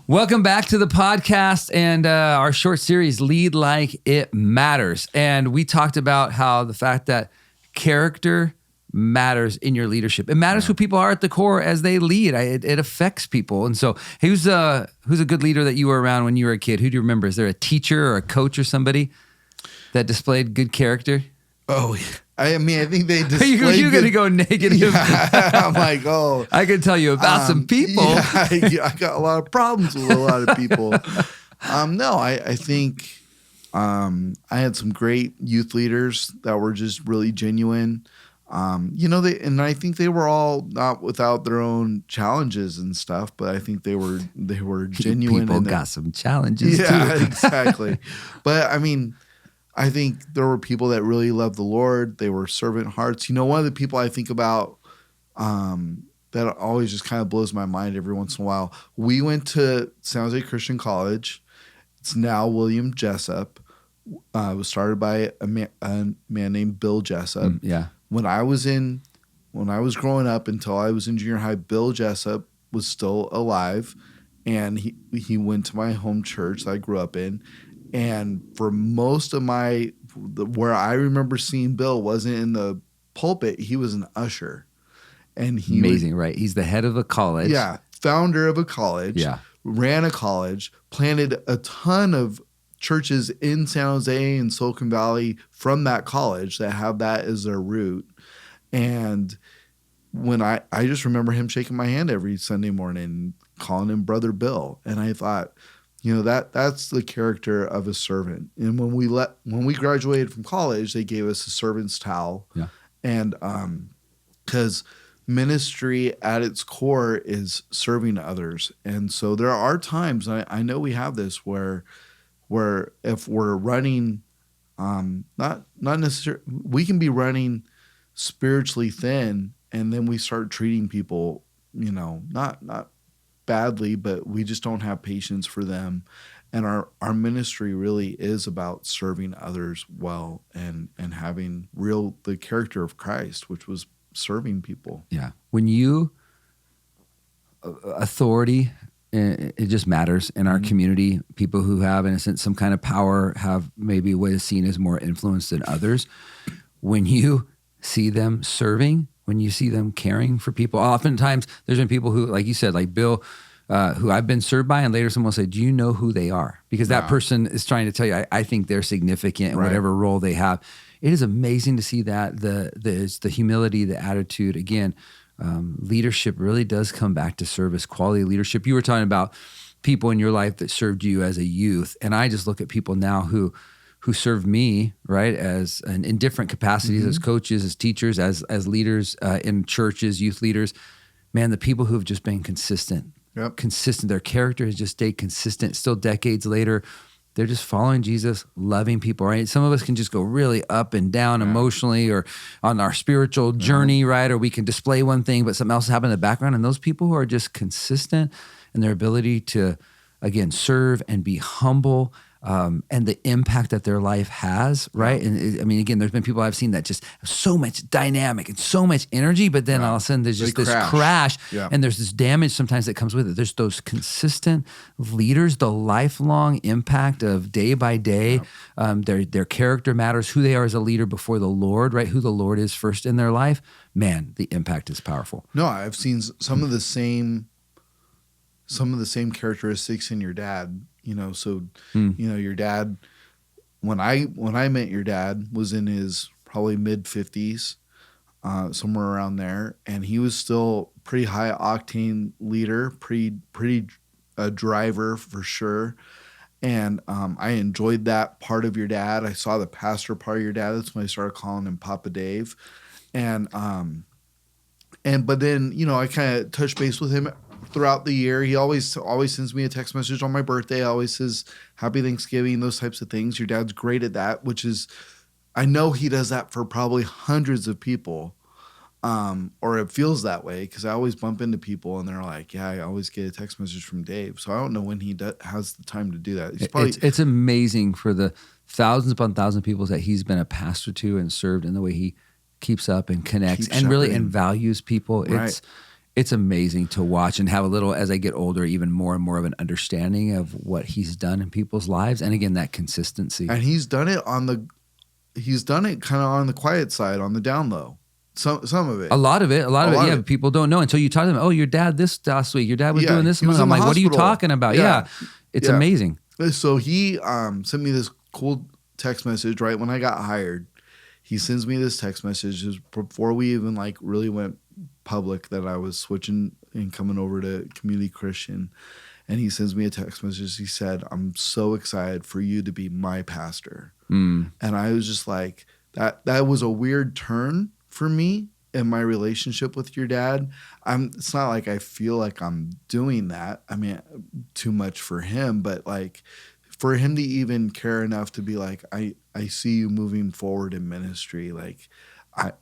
Welcome back to the podcast and our short series, Lead Like It Matters. And we talked about how the fact that character matters in your leadership. It matters who people are at the core as they lead. It affects people. And so who's a good leader that you were around when you were a kid? Who do you remember? Is there a teacher or a coach or somebody that displayed good character? Oh, I mean, I think they displayed You're going to go negative. Yeah, I'm like, oh. I can tell you about some people. Yeah, I got a lot of problems with a lot of people. No, I think I had some great youth leaders that were just really genuine. And I think they were all not without their own challenges and stuff, but I think they were genuine. People got some challenges yeah, too. Exactly. But I mean, I think there were people that really loved the Lord. They were servant hearts. One of the people I think about that always just kind of blows my mind every once in a while. We went to San Jose Christian College. It's now William Jessup. It was started by a man named Bill Jessup. Yeah. When I was growing up until I was in junior high, Bill Jessup was still alive, and he went to my home church that I grew up in. And for most of where I remember seeing Bill wasn't in the pulpit, he was an usher. And right? He's the head of a college. Yeah, founder of a college. Yeah. Ran a college, planted a ton of churches in San Jose and Silicon Valley from that college that have that as their root. And when I just remember him shaking my hand every Sunday morning, calling him Brother Bill. And I thought, that's the character of a servant. And when we graduated from college, they gave us a servant's towel. Yeah. And because ministry at its core is serving others. And so there are times, I know we have this, where if we're running, not necessarily, we can be running spiritually thin, and then we start treating people, not badly, but we just don't have patience for them. And our ministry really is about serving others well and having the character of Christ, which was serving people. Yeah. When authority, it just matters in our community. People who have, in a sense, some kind of power have maybe what is seen as more influence than others. When you see them serving, when you see them caring for people, oftentimes there's been people who, like you said, like Bill, who I've been served by, and later someone will say, do you know who they are? Because that person is trying to tell you, I think they're significant in whatever role they have. It is amazing to see that, the humility, the attitude. Again, leadership really does come back to service, quality leadership. You were talking about people in your life that served you as a youth, and I just look at people now who serve me, right, as in different capacities, as coaches, as teachers, as leaders in churches, youth leaders. Man, the people who have just been consistent. Yep. Consistent. Their character has just stayed consistent. Still decades later, they're just following Jesus, loving people, right? Some of us can just go really up and down emotionally or on our spiritual journey, right? Or we can display one thing, but something else happened in the background. And those people who are just consistent in their ability to, again, serve and be humble, and the impact that their life has, right? And I mean, again, there's been people I've seen that just have so much dynamic and so much energy, but then all of a sudden there's just this crash and there's this damage sometimes that comes with it. There's those consistent leaders, the lifelong impact of day by day, their character matters, who they are as a leader before the Lord, right? Who the Lord is first in their life. Man, the impact is powerful. No, I've seen some of the same characteristics in your dad. Your dad, when I met your dad, was in his probably mid-50s, somewhere around there, and he was still pretty high octane leader, pretty driver for sure. And I enjoyed that part of your dad. I saw the pastor part of your dad. That's when I started calling him Papa Dave. But then I kind of touched base with him throughout the year. He always sends me a text message on my birthday, always says Happy Thanksgiving, those types of things. Your dad's great at that, which is, I know he does that for probably hundreds of people, or it feels that way because I always bump into people and they're like, yeah, I always get a text message from Dave. So I don't know when he has the time to do that. It's amazing for the thousands upon thousands of people that he's been a pastor to and served, and the way he keeps up and connects and values people. Right. It's amazing to watch and have a little, as I get older, even more and more of an understanding of what he's done in people's lives. And again, that consistency. And he's done it kind of on the quiet side, on the down low. Some of it. A lot of it. Yeah. People don't know until you talk to them. Oh, your dad this last week. Your dad was doing this. I'm like, what are you talking about? Yeah. It's amazing. So he sent me this cool text message right when I got hired. He sends me this text message just before we even like really went public that I was switching and coming over to Community Christian. And he sends me a text message. He said, "I'm so excited for you to be my pastor." And I was just like, that was a weird turn for me in my relationship with your dad. It's not like I feel like I'm doing that. I mean, too much for him, but like for him to even care enough to be like, I see you moving forward in ministry. Like I'm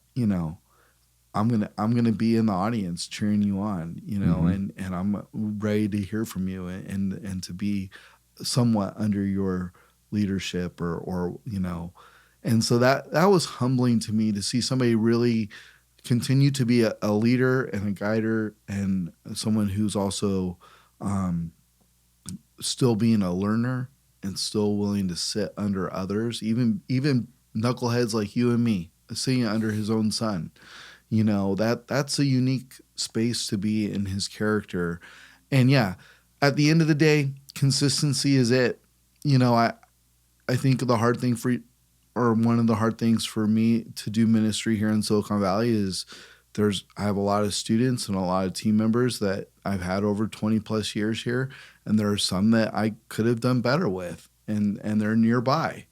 gonna be in the audience cheering you on, and I'm ready to hear from you and to be somewhat under your leadership or. And so that was humbling to me to see somebody really continue to be a leader and a guider and someone who's also still being a learner and still willing to sit under others, even knuckleheads like you and me, sitting under his own son. That's a unique space to be in his character. And yeah, at the end of the day, consistency is it. I think one of the hard things for me to do ministry here in Silicon Valley is I have a lot of students and a lot of team members that I've had over 20 plus years here. And there are some that I could have done better with and they're nearby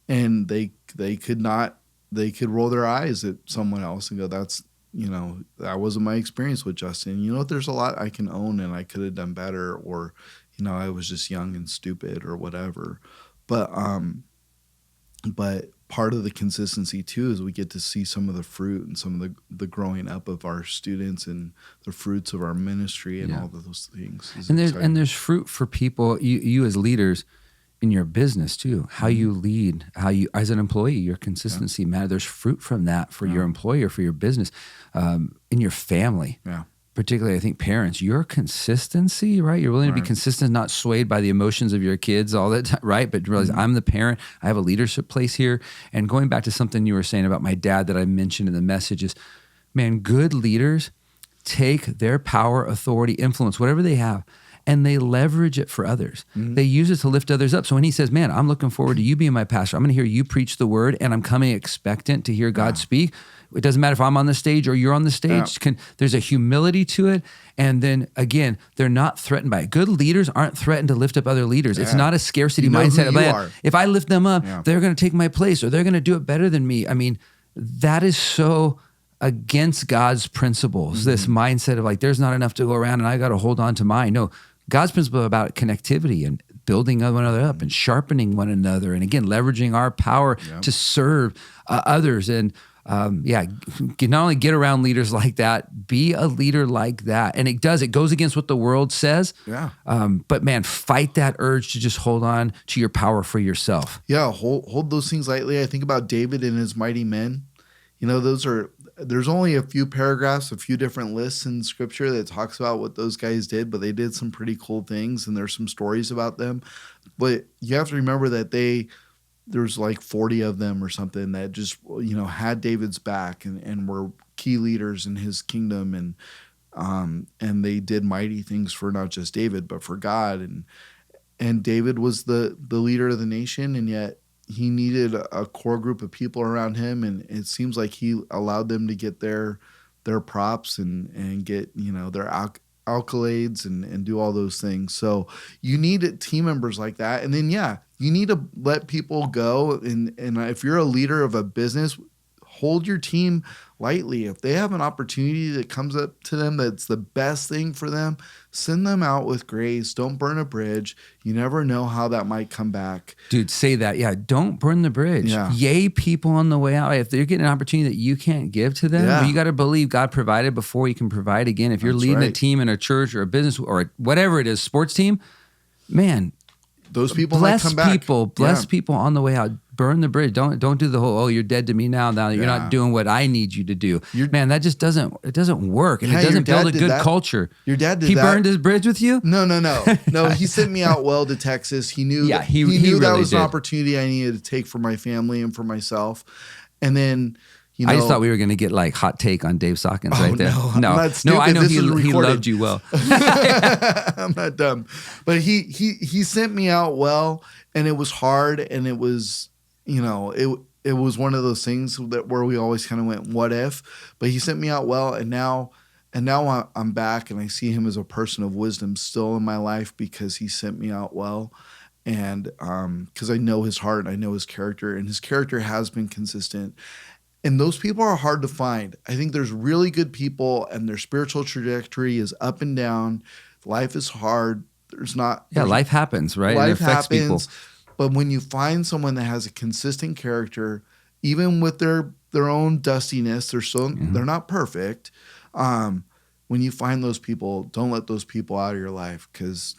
and they could roll their eyes at someone else and go, that wasn't my experience with Justin. There's a lot I can own and I could have done better, or, I was just young and stupid or whatever. But part of the consistency too is we get to see some of the fruit and some of the growing up of our students and the fruits of our ministry and all of those things. And there's fruit for people, you as leaders in your business too, how you lead, how you, as an employee, your consistency matters. There's fruit from that for your employer, for your business, in your family. Yeah. Particularly, I think parents, your consistency, right? You're willing to be consistent, not swayed by the emotions of your kids all the time, right? But realize I'm the parent. I have a leadership place here. And going back to something you were saying about my dad that I mentioned in the message is, man, good leaders take their power, authority, influence, whatever they have, and they leverage it for others. They use it to lift others up. So when he says, man, I'm looking forward to you being my pastor, I'm going to hear you preach the word, and I'm coming expectant to hear God speak. It doesn't matter if I'm on the stage or you're on the stage. There's a humility to it. And then again, they're not threatened by it. Good leaders aren't threatened to lift up other leaders. It's not a scarcity mindset. If I lift them up, they're going to take my place or they're going to do it better than me. I mean, that is so against God's principles, this mindset of like, there's not enough to go around and I got to hold on to mine. No, God's principle about connectivity and building one another up and sharpening one another. And again, leveraging our power to serve others. And not only get around leaders like that, be a leader like that. And it goes against what the world says. But man, fight that urge to just hold on to your power for yourself. Yeah, hold those things lightly. I think about David and his mighty men. There's only a few paragraphs, a few different lists in scripture that talks about what those guys did, but they did some pretty cool things and there's some stories about them. But you have to remember that there's like 40 of them or something that just, had David's back and were key leaders in his kingdom. And they did mighty things for not just David, but for God. And David was the leader of the nation. And yet he needed a core group of people around him. And it seems like he allowed them to get their props and get, their accolades and do all those things. So you need team members like that. And then, you need to let people go. And if you're a leader of a business, hold your team lightly. If they have an opportunity that comes up to them that's the best thing for them, send them out with grace. Don't burn a bridge. You never know how that might come back. Dude, say that. Yeah, don't burn the bridge. Yeah. Yay people on the way out. If they're getting an opportunity that you can't give to them, well, you got to believe God provided before you can provide again. If you're leading a team in a church or a business or whatever it is, sports team, man, those people might come back. Bless people on the way out. burn the bridge. Don't do the whole, oh, you're dead to me now. Now you're not doing what I need you to do. Man, that just doesn't work. And it doesn't build a good culture. Your dad did that. He burned his bridge with you? No. No, he sent me out well to Texas. He knew he knew that really was did. an opportunity I needed to take for my family and for myself. And then, I just thought we were going to get like hot take on Dave Sawkins right there. No, I'm not stupid. I know this he loved you well. I'm not dumb. But he sent me out well, and it was hard, and it was, it was one of those things where we always kind of went, what if? But he sent me out well, and now I'm back, and I see him as a person of wisdom still in my life because he sent me out well. And because I know his heart, and I know his character, and his character has been consistent. And those people are hard to find. I think there's really good people, and their spiritual trajectory is up and down. Life is hard. Life happens, right? Life it affects happens. people. But when you find someone that has a consistent character, even with their own dustiness, they're not perfect. When you find those people, don't let those people out of your life because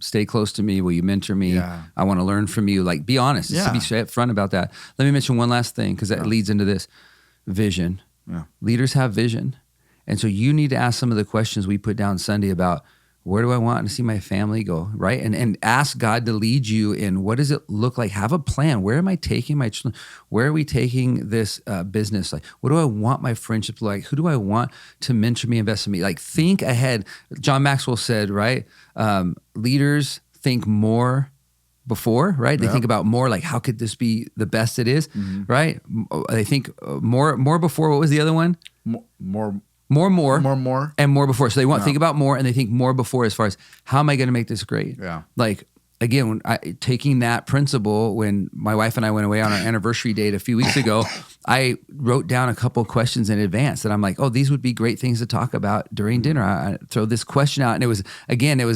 stay close to me. Will you mentor me? Yeah. I want to learn from you. Like, be honest. Just be straight front about that. Let me mention one last thing because that leads into this vision. Yeah. Leaders have vision, and so you need to ask some of the questions we put down Sunday about where do I want to see my family go, right? And ask God to lead you in what does it look like? Have a plan. Where am I taking my children? Where are we taking this business? Like, what do I want my friendship to like? Who do I want to mentor me, invest in me? Like, think ahead. John Maxwell said, right? Leaders think more before, right? They think about more, like, how could this be the best it is, right? They think more before. What was the other one? More, and more before. So they want to think about more, and they think more before as far as how am I going to make this great? Yeah. Like, again, taking that principle, when my wife and I went away on our anniversary date a few weeks ago, I wrote down a couple of questions in advance that I'm like, oh, these would be great things to talk about during dinner. I throw this question out, and it was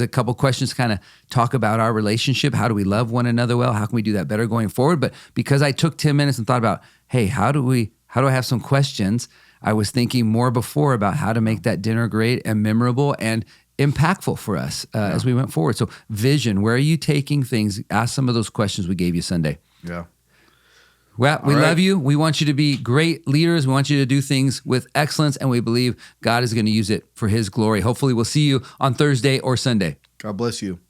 a couple questions to kind of talk about our relationship. How do we love one another well? How can we do that better going forward? But because I took 10 minutes and thought about, hey, how do I have some questions? I was thinking more before about how to make that dinner great and memorable and impactful for us as we went forward. So vision, where are you taking things? Ask some of those questions we gave you Sunday. Yeah. Well, we love you. We want you to be great leaders. We want you to do things with excellence, and we believe God is going to use it for his glory. Hopefully we'll see you on Thursday or Sunday. God bless you.